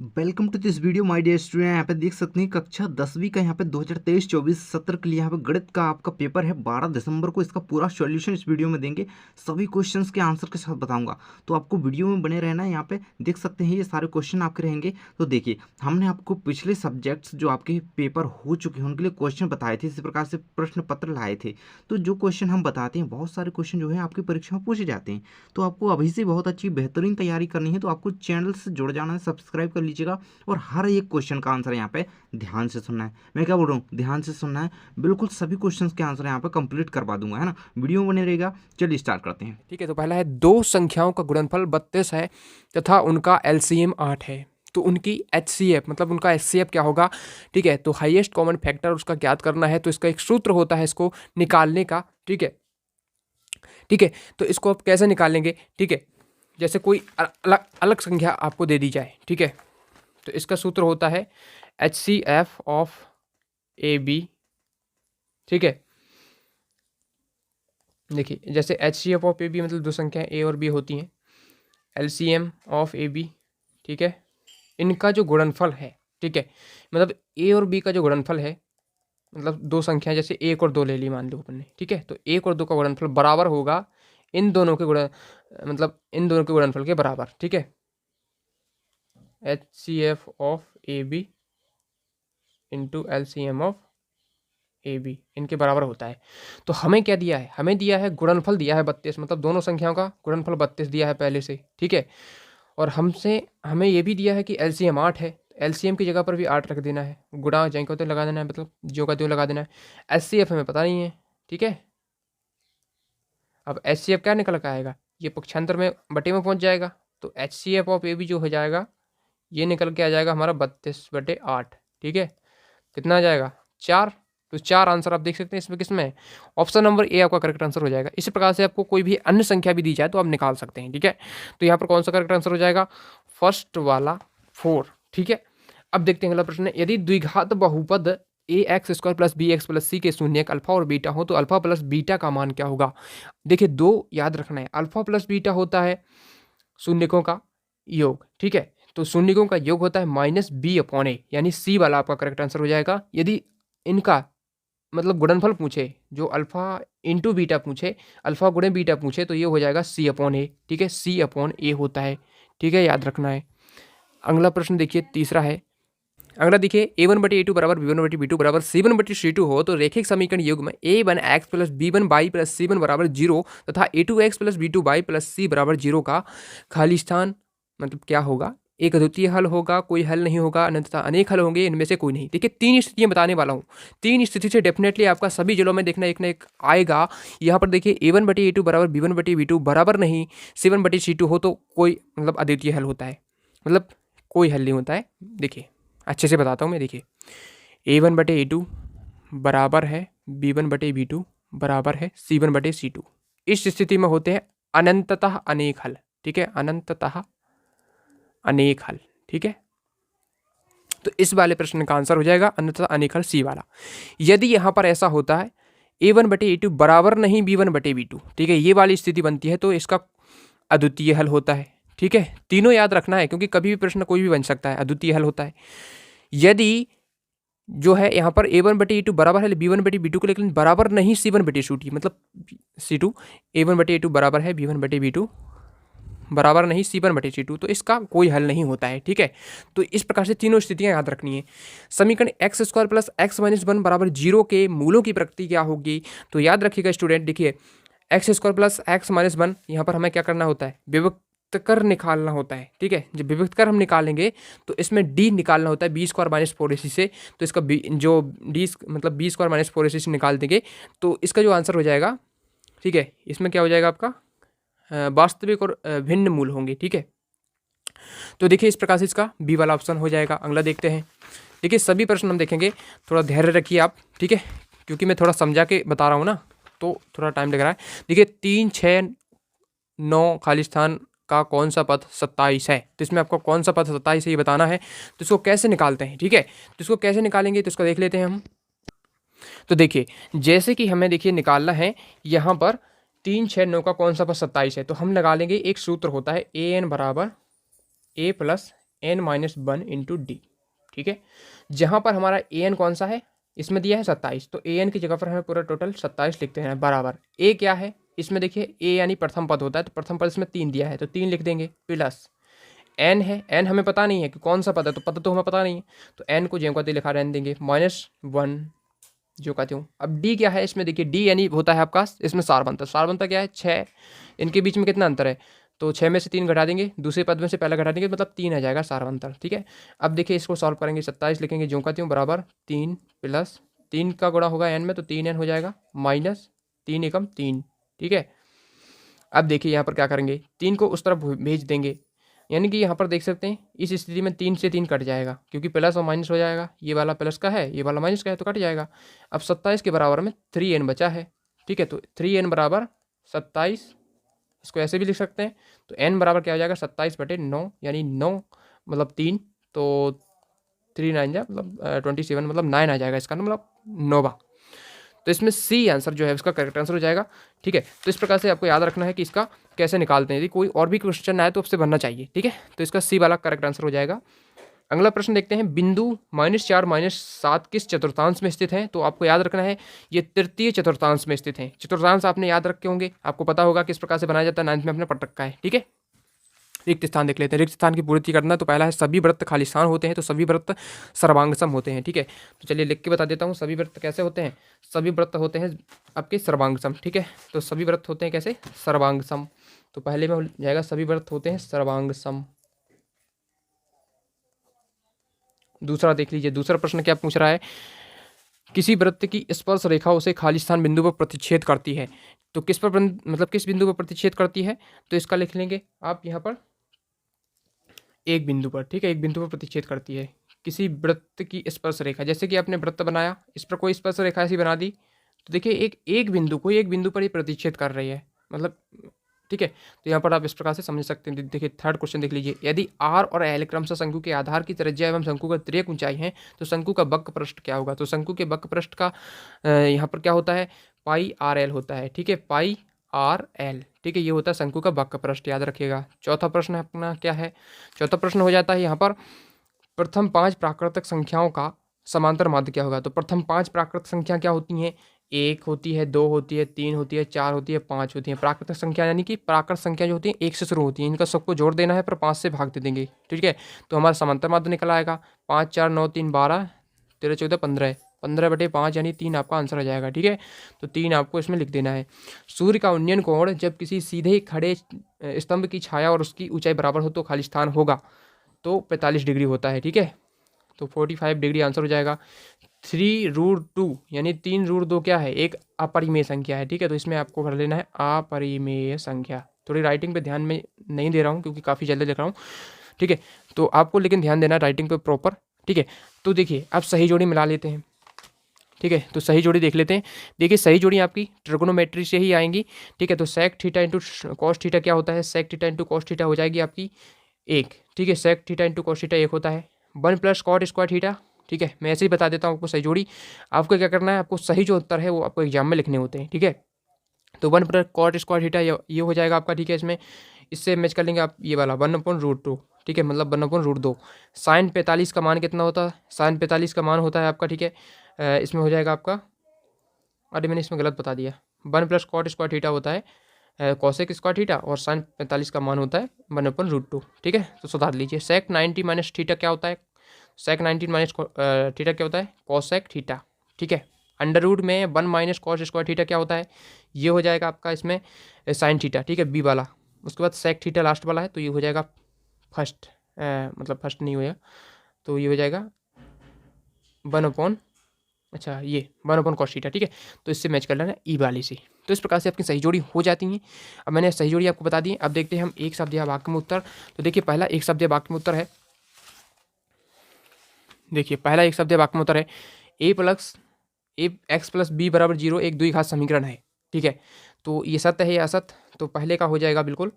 Welcome to this video my dear student. यहाँ पे देख सकते हैं कक्षा 10वीं का यहाँ पे 2023-24 सत्र के लिए यहाँ पे गणित का आपका पेपर है 12 दिसंबर को। इसका पूरा सॉल्यूशन इस वीडियो में देंगे, सभी क्वेश्चंस के आंसर के साथ बताऊंगा, तो आपको वीडियो में बने रहना है। यहाँ पे देख सकते हैं ये सारे क्वेश्चन आपके रहेंगे। तो देखिए, हमने आपको पिछले सब्जेक्ट्स जो आपके पेपर हो चुके हैं उनके लिए क्वेश्चन बताए थे, इसी प्रकार से प्रश्न पत्र लाए थे। तो जो क्वेश्चन हम बताते हैं, बहुत सारे क्वेश्चन जो है आपकी परीक्षा में पूछे जाते हैं। तो आपको अभी से बहुत अच्छी बेहतरीन तैयारी करनी है, तो आपको चैनल से जुड़ जाना है, सब्सक्राइब कर लीजिएगा और हर एक क्वेश्चन का आंसर यहाँ पे ध्यान से सुनना है। मैं क्या बोल रहा हूँ, ध्यान से सुनना है, बिल्कुल सभी क्वेश्चंस के आंसर यहाँ पे कंप्लीट करवा दूंगा, है ना। वीडियो में बने रहेगा। चलिए स्टार्ट करते हैं। ठीक है। तो पहला है दो संख्याओं का गुणनफल 32 है तथा उनका एलसीएम 8 है, तो उनकी एचसीएफ मतलब उनका एचसीएफ क्या होगा। ठीक है, तो हाईएस्ट कॉमन फैक्टर उसका ज्ञात करना है। तो इसका एक सूत्र होता है इसको निकालने का। ठीक है, ठीक है। तो इसको आप कैसे निकालेंगे। ठीक है, जैसे कोई अलग अलग संख्या आपको दे दी जाए। ठीक है, तो इसका सूत्र होता है एचसीएफ ऑफ ए बी। ठीक है, देखिए जैसे एचसीएफ ऑफ ए बी मतलब दो संख्याएं ए और बी होती हैं। एलसीएम ऑफ ए बी, ठीक है, इनका जो गुणनफल है। ठीक है, मतलब ए और बी का जो गुणनफल है, मतलब दो संख्याएं जैसे एक और दो ले ली मान लो अपन ने। ठीक है, तो एक और दो का गुणनफल बराबर होगा इन दोनों के मतलब इन दोनों के गुणनफल के बराबर। ठीक है, H C F of A B into L C M of A B इनके बराबर होता है। तो हमें क्या दिया है, हमें दिया है गुणनफल दिया है 32, मतलब दोनों संख्याओं का गुणनफल 32 दिया है पहले से। ठीक है, और हमें ये भी दिया है कि एलसीएम 8 है। एलसीएम की जगह पर भी 8 रख देना है, गुणा जहीं को तो लगा देना है, मतलब जो का त्यो लगा देना है। एचसीएफ हमें पता नहीं है। ठीक है, अब एचसीएफ क्या निकल कर आएगा, ये पक्षांतर में बटे में पहुंच जाएगा। तो एचसीएफ ऑफ ए भी जो हो जाएगा ये निकल के आ जाएगा हमारा 32/8। ठीक है, कितना आ जाएगा 4। तो 4 आंसर आप देख सकते हैं इसमें किसमें है, ऑप्शन नंबर ए आपका करेक्ट आंसर हो जाएगा। इसी प्रकार से आपको कोई भी अन्य संख्या भी दी जाए तो आप निकाल सकते हैं। ठीक है, तो यहाँ पर कौन सा करेक्ट आंसर हो जाएगा, फर्स्ट वाला 4। ठीक है, अब देखते हैं अगला प्रश्न। यदि द्विघात बहुपद A X square plus B X plus C के शून्यक अल्फा और बीटा हो तो अल्फा प्लस बीटा का मान क्या होगा। देखिए दो याद रखना है, अल्फा प्लस बीटा होता है शून्यकों का योग। ठीक है, तो शून्यकों का योग होता है -b/a, यानी सी वाला आपका करेक्ट आंसर हो जाएगा। यदि इनका मतलब गुणनफल पूछे, जो अल्फा इंटू बीटा पूछे, अल्फा गुणे बीटा पूछे, तो ये हो जाएगा c/a। ठीक है, c/a होता है। ठीक है, याद रखना है। अगला प्रश्न देखिए, तीसरा है। अगला देखिए, a1/a2 बराबर b1/b2 बराबर c1/c2 हो तो रेखिक समीकरण युग में a1x plus b1y plus c1 बराबर 0 तथा a2x plus b2y plus c बराबर 0 का खाली स्थान मतलब क्या होगा। एक अद्वितीय हल होगा, कोई हल नहीं होगा, अनंतता अनेक हल होंगे, इनमें से कोई नहीं। देखिए तीन स्थितियां बताने वाला हूँ, तीन स्थिति से डेफिनेटली आपका सभी जिलों में देखना एक ना एक आएगा। यहाँ पर देखिए a1/a2 बराबर b1/b2 बराबर नहीं c1/c2 हो तो कोई मतलब अद्वितीय हल होता है, मतलब कोई हल नहीं होता है। देखिए अच्छे से बताता हूँ मैं। देखिए a1/a2 बराबर है b1/b2 बराबर है c1/c2। इस स्थिति में होते हैं अनंततः अनेक हल। ठीक है, अनंततः अनेक हल। ठीक है, तो इस वाले प्रश्न का आंसर हो जाएगा अनंततः अनेक हल सी वाला। यदि यहां पर ऐसा होता है a1/a2 बराबर नहीं b1/b2, ठीक है, ये वाली स्थिति बनती है तो इसका अद्वितीय हल होता है। ठीक है, तीनों याद रखना है क्योंकि कभी भी प्रश्न कोई भी बन सकता है, अद्वितीय हल होता है। यदि जो है यहाँ पर a1/a2 बराबर है b1/b2 को, लेकिन बराबर नहीं c1/c2, मतलब c2, a1/a2 बराबर है b1/b2 बराबर नहीं c1/c2, तो इसका कोई हल नहीं होता है। ठीक है, तो इस प्रकार से तीनों स्थितियां याद रखनी है। समीकरण x square plus x minus 1 बराबर 0 के मूलों की प्रकृति क्या होगी। तो याद रखिएगा स्टूडेंट, देखिए x square plus x minus 1, यहाँ पर हमें क्या करना होता है, विभक्त कर निकालना होता है। ठीक है, जब विभक्त कर हम निकालेंगे तो इसमें डी निकालना होता है b² माइनस 4ac से। तो इसका जो डी मतलब b² माइनस 4ac से निकाल देंगे तो इसका जो आंसर हो जाएगा, ठीक है, इसमें क्या हो जाएगा आपका वास्तविक और भिन्न मूल होंगे। ठीक है, तो देखिए इस प्रकार से इसका बी वाला ऑप्शन हो जाएगा। अगला देखते हैं। देखिए सभी प्रश्न हम देखेंगे, थोड़ा धैर्य रखिए आप। ठीक है, क्योंकि मैं थोड़ा समझा के बता रहा हूँ ना, तो थोड़ा टाइम लग रहा है। देखिए 3, 6, 9 खाली स्थान का कौन सा पद 27 है, तो इसमें आपको कौन सा पद 27 है ये बताना है। तो इसको कैसे निकालते हैं, ठीक है, तो इसको कैसे निकालेंगे तो इसको देख लेते हैं हम। तो देखिए जैसे कि हमें देखिए निकालना है यहाँ पर 3, 6, 9 का कौन सा पद 27 है, तो हम लगा लेंगे, एक सूत्र होता है an बराबर a plus n minus 1 into D. ठीक है, जहाँ पर हमारा ए एन कौन सा है, इसमें दिया है 27, तो ए एन की जगह पर हमें पूरा टोटल 27 लिखते हैं बराबर। ए क्या है इसमें देखिए, ए यानी प्रथम पद होता है, तो प्रथम पद इसमें 3 दिया है तो 3 लिख देंगे, प्लस एन है, एन हमें पता नहीं है कि कौन सा पद है, तो पद तो हमें पता नहीं है, तो एन को ज्यों का त्यों लिखा रहने देंगे, -1 जो का त्यों। अब डी क्या है इसमें देखिए, डी यानी होता है आपका इसमें सारबंता। सारबंता क्या है 6, इनके बीच में कितना अंतर है, तो 6 में से 3 घटा देंगे, दूसरे पद में से पहला घटा देंगे, मतलब 3 आ जाएगा सारबंतर। ठीक है, अब देखिए इसको सॉल्व करेंगे, 27 लिखेंगे ज्यों का त्यों बराबर 3 प्लस 3 का गुणा होगा एन में, तो 3n हो जाएगा, माइनस 3 एकम 3। ठीक है, अब देखिए यहाँ पर क्या करेंगे, 3 को उस तरफ भेज देंगे, यानी कि यहाँ पर देख सकते हैं इस स्थिति में 3 से 3 कट जाएगा, क्योंकि प्लस और माइनस हो जाएगा, ये वाला प्लस का है ये वाला माइनस का है, तो कट जाएगा। अब 27 के बराबर में 3n बचा है। ठीक है, तो 3n बराबर 27, इसको ऐसे भी लिख सकते हैं, तो n बराबर क्या हो जाएगा 27/9, यानी 9 मतलब 3, तो 3 9 जा मतलब 27 मतलब 9 आ जाएगा इसका, मतलब 9वां। तो इसमें सी आंसर जो है उसका करेक्ट आंसर हो जाएगा। ठीक है, तो इस प्रकार से आपको याद रखना है कि इसका कैसे निकालते हैं, यदि कोई और भी क्वेश्चन आए तो आपसे बनना चाहिए। ठीक है, तो इसका सी वाला करेक्ट आंसर हो जाएगा। अगला प्रश्न देखते हैं, बिंदु -4 -7 किस चतुर्थांश में स्थित है, तो आपको याद रखना है ये तृतीय चतुर्थांश में स्थित है। चतुर्थांश आपने याद रखे होंगे, आपको पता होगा किस प्रकार से बनाया जाता है, 9th में आपने पढ़ रखा है। ठीक है, रिक्त स्थान देख लेते हैं, रिक्त स्थान की पूर्ति करना, तो पहला है सभी वृत्त खाली स्थान होते हैं, तो सभी वृत्त सर्वांगसम होते हैं। ठीक है, तो चलिए लिख के बता देता हूँ, सभी वृत्त कैसे होते हैं, सभी वृत्त होते हैं आपके सर्वांगसम। ठीक है, तो सभी वृत्त होते हैं कैसे, सर्वांगसम, तो पहले में हो जाएगा सभी वृत्त होते हैं सर्वांगसम। दूसरा देख लीजिए, दूसरा प्रश्न क्या पूछ रहा है, किसी वृत्त की स्पर्श रेखा उसे खाली स्थान बिंदु पर प्रतिच्छेद करती है, तो किस पर मतलब किस बिंदु पर प्रतिच्छेद करती है, तो इसका लिख लेंगे आप यहाँ पर एक बिंदु पर। ठीक है, एक बिंदु पर प्रतिच्छेद करती है किसी वृत्त की स्पर्श रेखा, जैसे कि आपने वृत्त बनाया, इस पर कोई स्पर्श रेखा ऐसी बना दी, तो देखिए एक बिंदु को एक बिंदु पर ही प्रतिच्छेद कर रही है, मतलब ठीक है, तो यहाँ पर आप इस प्रकार से समझ सकते हैं। देखिए थर्ड क्वेश्चन देख लीजिए, यदि आर और एल क्रमशः शंकु के आधार की त्रिज्या एवं शंकु का तिर्यक ऊंचाई है, तो शंकु का वक्र पृष्ठ क्या होगा, तो शंकु के वक्र पृष्ठ का यहाँ पर क्या होता है, पाई आर एल होता है। ठीक है, पाई आर एल, ठीक है, ये होता है शंकु का वक्र पृष्ठ, याद रखिएगा। चौथा प्रश्न अपना क्या है, चौथा प्रश्न हो जाता है यहाँ पर, प्रथम 5 प्राकृतिक संख्याओं का समांतर माध्य क्या होगा, तो प्रथम 5 प्राकृतिक संख्या क्या होती हैं, 1 होती है, 2 होती है, 3 होती है, 4 होती है, 5 होती है। प्राकृतिक संख्या यानी कि प्राकृत संख्या जो होती है 1 से शुरू होती है, इनका सबको जोड़ देना है पर 5 से भाग दे देंगे। ठीक है, तो हमारा समांतर माध्य निकल आएगा 5 4 9 3 12 13 14 15, 15/5 यानी 3 आपका आंसर आ जाएगा। ठीक है, तो 3 आपको इसमें लिख देना है। सूर्य का उन्नयन कोण जब किसी सीधे खड़े स्तंभ की छाया और उसकी ऊंचाई बराबर हो तो खाली स्थान होगा, तो 45 डिग्री होता है। ठीक है, तो 45 डिग्री आंसर हो जाएगा। 3√2 यानी 3√2 क्या है, एक अपरिमेय संख्या है। ठीक है, तो इसमें आपको कर लेना है अपरिमेय संख्या। थोड़ी राइटिंग पे ध्यान में नहीं दे रहा हूँ क्योंकि काफ़ी जल्दी लिख रहा हूँ। ठीक है, तो आपको लेकिन ध्यान देना है राइटिंग पे प्रॉपर। ठीक है, तो देखिए अब सही जोड़ी मिला लेते हैं। ठीक है, तो सही जोड़ी देख लेते हैं। देखिए सही जोड़ी आपकी ट्रिगोनोमेट्री से ही आएंगी। ठीक है, तो sec theta into cos theta क्या होता है, sec theta into cos theta हो जाएगी आपकी 1। ठीक है, sec theta into cos theta 1 होता है, 1 + कॉट स्क्वायर थीटा। ठीक है, मैं ऐसे ही बता देता हूँ आपको सही जोड़ी। आपको क्या करना है, आपको सही जो उत्तर है वो आपको एग्जाम में लिखने होते हैं। ठीक है, तो 1 + कॉट स्क्वायर थीटा ये हो जाएगा आपका। ठीक है, इससे मैच कर लेंगे आप ये वाला 1/√2। ठीक है, मतलब 1/√2। साइन 45 का मान कितना होता है, साइन 45 का मान होता है आपका। ठीक है, इसमें हो जाएगा आपका, अरे मैंने इसमें गलत बता दिया, 1 + कॉट स्क्वायर थीटा होता है कॉसेक स्क्वायर थीटा, और साइन 45 का मान होता है 1/√2। ठीक है, तो सुधार लीजिए। सेक 90 - थीटा क्या होता है, सेक 90 - थीटा क्या होता है, कॉसेक थीटा। ठीक है, अंडर रूट में 1 - कॉस स्क्वायर थीटा क्या होता है, ये हो जाएगा आपका इसमें साइन थीटा। ठीक है, बी वाला। उसके बाद सेक थीटा लास्ट वाला है, तो ये हो जाएगा फर्स्ट, मतलब फर्स्ट नहीं होगा, तो ये हो जाएगा 1/, अच्छा ये 1/cos थीटा। ठीक है, तो इससे मैच कर लेना ई वाली से। तो इस प्रकार से आपकी सही जोड़ी हो जाती हैं। अब मैंने सही जोड़ी आपको बता दी। अब देखते हैं हम एक शब्द या वाक्य में उत्तर। तो देखिए पहला एक शब्द या वाक्य में उत्तर है, देखिए पहला एक शब्द या वाक्य में उत्तर है x + b = 0 एक द्विघात समीकरण है। ठीक है, तो ये सत्य है या असत्य, तो पहले का हो जाएगा बिल्कुल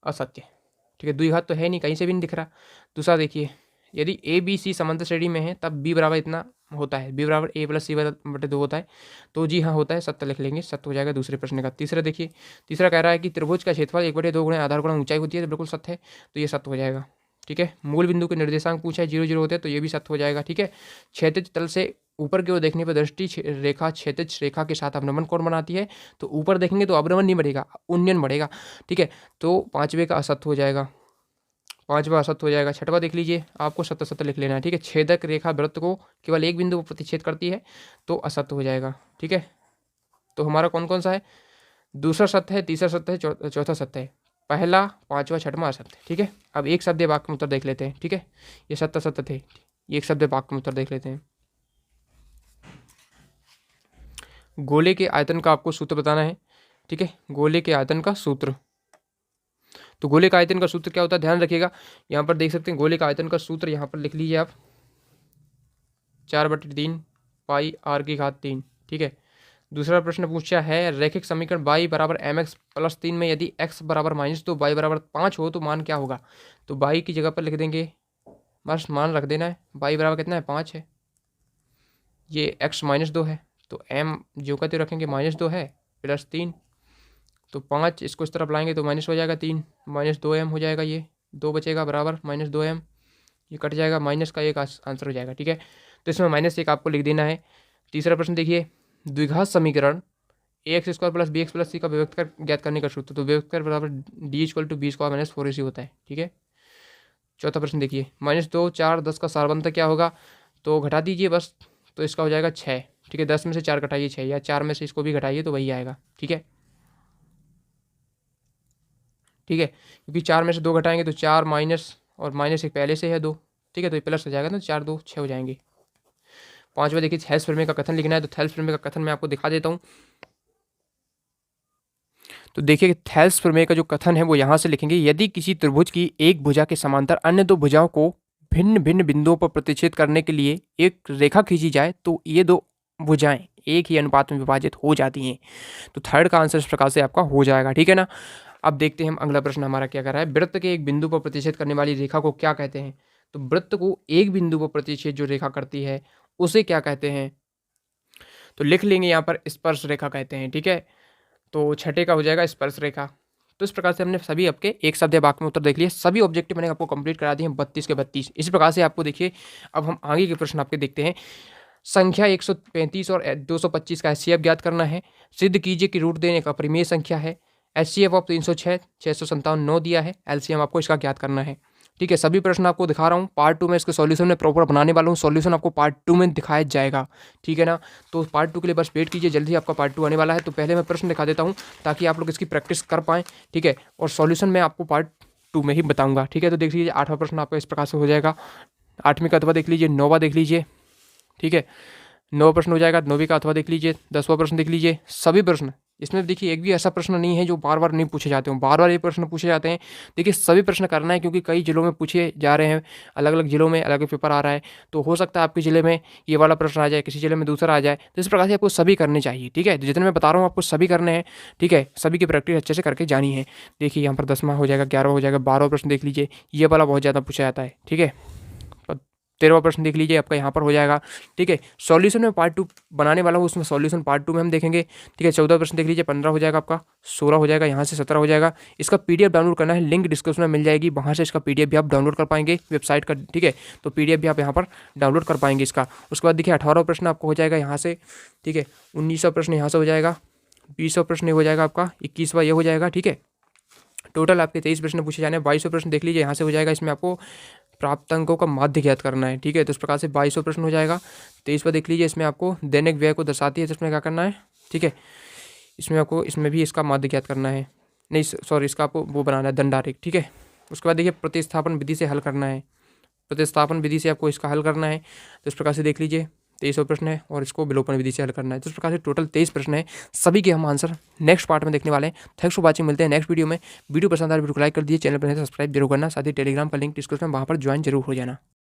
असत्य। ठीक है, द्विघात तो है नहीं, कहीं से भी नहीं दिख रहा। दूसरा देखिए, यदि ए बी सी समांतर श्रेणी में है तब b बराबर इतना होता है, b बराबर a + c/2 होता है, तो जी हाँ होता है, सत्य लिख लेंगे, सत्य हो जाएगा दूसरे प्रश्न का। तीसरा देखिए, तीसरा कह रहा है कि त्रिभुज का क्षेत्रफल 1/2 गुणा आधार गुणा ऊंचाई होती है, तो बिल्कुल सत्य है, तो ये सत्य हो जाएगा। ठीक है। मूल बिंदु के निर्देशांक पूछा है 0 0 होते हैं तो ये भी सत्य हो जाएगा, ठीक है। क्षैतिज तल से ऊपर की ओर देखने पर दृष्टि रेखा क्षैतिज रेखा के साथ अवनमन कोण बनाती है, तो ऊपर देखेंगे तो अवनमन नहीं बढ़ेगा, उन्नयन बढ़ेगा, ठीक है। तो पांचवे का असत्य हो जाएगा, पांचवा असत्य हो जाएगा। छठवा देख लीजिए, आपको सत्य सत्य लिख लेना है, ठीक है। छेदक रेखा वृत्त को केवल एक बिंदु पर प्रतिच्छेद करती है, तो असत्य हो जाएगा, ठीक है। तो हमारा कौन कौन सा है, दूसरा सत्य है, तीसरा सत्य है, चौथा सत्य है। पहला, पांचवा, छठवां असत्य, ठीक है। अब एक शब्द वाक्य में उत्तर देख लेते हैं, ठीक है। ये सत्य सत्य थे, एक शब्द वाक्य में उत्तर देख लेते हैं। गोले के आयतन का आपको सूत्र बताना है, ठीक है। गोले के आयतन का सूत्र, तो गोले का आयतन का सूत्र क्या होता है, ध्यान रखिएगा। यहाँ पर देख सकते हैं गोले का आयतन का सूत्र, यहाँ पर लिख लीजिए आप 4/3 पाई r की घात 3, ठीक है। दूसरा प्रश्न पूछा है, रैखिक समीकरण y बराबर mx प्लस 3 में यदि x बराबर -2 y बराबर 5 हो तो मान क्या होगा। तो y की जगह पर लिख देंगे, बस मान रख देना है, y बराबर कितना है, 5 है, ये x -2 है, तो m जो का तो रखेंगे -2 है प्लस 3, तो 5 इसको इस तरफ लाएंगे तो माइनस हो जाएगा 3, -2m हो जाएगा, ये 2 बचेगा बराबर -2m, ये कट जाएगा, माइनस का एक आंसर हो जाएगा, ठीक है। तो इसमें -1 आपको लिख देना है। तीसरा प्रश्न देखिए, द्विघात समीकरण ax² plus bx plus c का विभक्त कर ज्ञात करने का सूत्र, तो विभक्त कर बराबर d = b² - 4ac होता है, ठीक है। चौथा प्रश्न देखिए, -2 4 10 का सारबंधक क्या होगा, तो घटा दीजिए बस, तो इसका हो जाएगा 6, ठीक है। 10 में से 4 घटाइए 6, या 4 में से इसको भी घटाइए तो वही आएगा, ठीक है, ठीक है। क्योंकि 4 में से 2 घटाएंगे तो 4 माइनस, और माइनस एक पहले से है 2, ठीक है, तो ये प्लस हो जाएगा ना, 4 2 6 हो जाएंगे। पांचवा देखिए, थेल्स प्रमेय का कथन लिखना है, तो थेल्स प्रमेय का कथन मैं आपको दिखा देता हूँ। तो देखिए थेल्स प्रमेय का जो कथन है वो यहाँ से लिखेंगे, यदि किसी त्रिभुज की एक भुजा के समांतर अन्य दो भुजाओं को भिन्न भिन्न बिंदुओं पर प्रतिच्छेद करने के लिए एक रेखा खींची जाए तो ये दो भुजाएं एक ही अनुपात में विभाजित हो जाती हैं। तो थर्ड का आंसर इस प्रकार से आपका हो जाएगा, ठीक है ना। अब देखते हैं हम अगला प्रश्न हमारा क्या कर रहा है, वृत्त के एक बिंदु पर प्रतिच्छेद करने वाली रेखा को क्या कहते हैं। तो वृत्त को एक बिंदु पर प्रतिच्छेद जो रेखा करती है उसे क्या कहते हैं, तो लिख लेंगे यहाँ पर स्पर्श रेखा कहते हैं, ठीक है। तो छठे का हो जाएगा स्पर्श रेखा। तो इस प्रकार से हमने सभी आपके एक शब्द या वाक्य में उत्तर देख लिए, सभी ऑब्जेक्टिव मैंने आपको कंप्लीट करा दिए हैं 32 के 32। इसी प्रकार से आपको देखिए, अब हम आगे के प्रश्न आपके देखते हैं। संख्या 135 और 225 का HCF ज्ञात करना है। सिद्ध कीजिए कि रूट देने एक अपरिमेय संख्या है। HCF ऑफ 306 657 9 दिया है, LCM आपको इसका ज्ञात करना है, ठीक है। सभी प्रश्न आपको दिखा रहा हूँ, पार्ट 2 में इसके सॉल्यूशन में प्रॉपर बनाने वाला हूँ, सॉल्यूशन आपको पार्ट 2 में दिखाया जाएगा, ठीक है ना। तो पार्ट 2 के लिए बस वेट कीजिए, जल्दी आपका पार्ट 2 आने वाला है। तो पहले मैं प्रश्न दिखा देता हूँ ताकि आप लोग इसकी प्रैक्टिस कर पाएँ, ठीक है, और सॉल्यूशन मैं आपको पार्ट 2 में ही बताऊँगा, ठीक है। तो देख लीजिए, 8वां प्रश्न आपका इस प्रकार से हो जाएगा। 8वीं का अथवा देख लीजिए, 9वां देख लीजिए, ठीक है, 9वां प्रश्न हो जाएगा। 9वीं का अथवा देख लीजिए, 10वां प्रश्न देख लीजिए। सभी प्रश्न इसमें देखिए, एक भी ऐसा प्रश्न नहीं है जो बार बार नहीं पूछे जाते हों, बार बार ये प्रश्न पूछे जाते हैं। देखिए सभी प्रश्न करना है, क्योंकि कई जिलों में पूछे जा रहे हैं, अलग अलग जिलों में अलग अलग पेपर आ रहा है, तो हो सकता है आपके ज़िले में ये वाला प्रश्न आ जाए, किसी ज़िले में दूसरा आ जाए, तो इस प्रकार से आपको सभी करने चाहिए, ठीक है। तो जितने मैं बता रहा हूँ आपको सभी करने हैं, ठीक है, सभी की प्रैक्टिस अच्छे से करके जानी है। देखिए यहाँ पर 10वां हो जाएगा, 11वां हो जाएगा, 12वां प्रश्न देख लीजिए, ये वाला बहुत ज़्यादा पूछा जाता है, ठीक है। 13वां प्रश्न देख लीजिए, आपका यहाँ पर हो जाएगा, ठीक है। सॉल्यूशन में पार्ट 2 बनाने वाला हूँ, उसमें सॉल्यूशन पार्ट 2 में हम देखेंगे, ठीक है। 14वां प्रश्न देख लीजिए, 15 हो जाएगा आपका, 16 हो जाएगा, यहाँ से 17 हो जाएगा। इसका PDF डाउनलोड करना है, लिंक डिस्क्रिप्शन में मिल जाएगी, वहाँ से इसका PDF भी आप डाउनलोड कर पाएंगे वेबसाइट का, ठीक है। तो PDF भी आप यहाँ पर डाउनलोड कर पाएंगे इसका। उसके बाद देखिए 18वां प्रश्न आपको हो जाएगा यहाँ से, ठीक है। 19वां प्रश्न यहाँ से हो जाएगा, 20वां प्रश्न हो जाएगा आपका, 21वां ये हो जाएगा, ठीक है। टोटल आपके 23 प्रश्न पूछे जाने हैं। 22वां प्रश्न देख लीजिए, यहाँ से हो जाएगा, इसमें आपको प्राप्त अंकों का माध्य ज्ञात करना है, ठीक है। तो इस प्रकार से 22वां प्रश्न हो जाएगा। 23वां देख लीजिए, इसमें आपको दैनिक व्यय को दर्शाती है, तो इसमें क्या करना है, ठीक है। इसमें आपको, इसमें भी इसका माध्य ज्ञात करना है, नहीं सॉरी, इसका आपको वो बनाना है दंडारेख, ठीक है। उसके बाद देखिए प्रतिस्थापन विधि से हल करना है, प्रतिस्थापन विधि से आपको इसका हल करना है। तो इस प्रकार से देख लीजिए 23वां प्रश्न है, और इसको विलोपन विधि से हल करना है। तो इस प्रकार से टोटल 23 प्रश्न है, सभी के हम आंसर नेक्स्ट पार्ट में देखने वाले हैं। थैंक्स फॉर वाचिंग, मिलते हैं नेक्स्ट वीडियो में। वीडियो पसंद आए वीडियो को लाइक कर दीजिए, चैनल पर सब्सक्राइब जरूर करना, साथ ही टेलीग्राम का लिंक डिस्क्रिप्शन में, वहाँ पर ज्वाइन जरूर हो जाना।